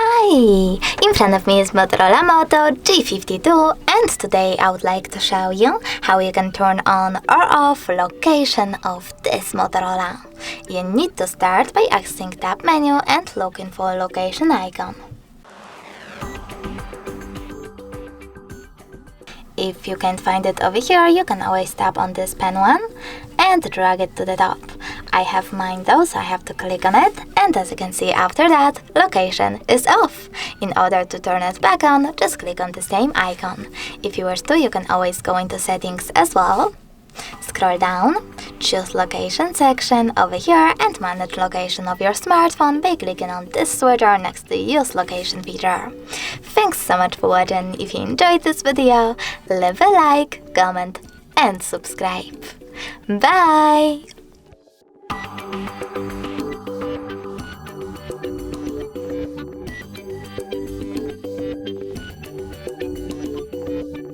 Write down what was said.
Hi! In front of me is Motorola Moto G52, and today I would like to show you how you can turn on or off location of this Motorola. You need to start by accessing tab menu and looking for location icon. If you can't find it over here, you can always tap on this pen one and drag it to the top. I have mine though, so I have to click on it, and as you can see after that, location is off. In order to turn it back on, just click on the same icon. If you wish to, you can always go into settings as well. Scroll down, choose location section over here and manage location of your smartphone by clicking on this switcher next to use location feature. Thanks so much for watching. If you enjoyed this video, leave a like, comment and subscribe. Bye!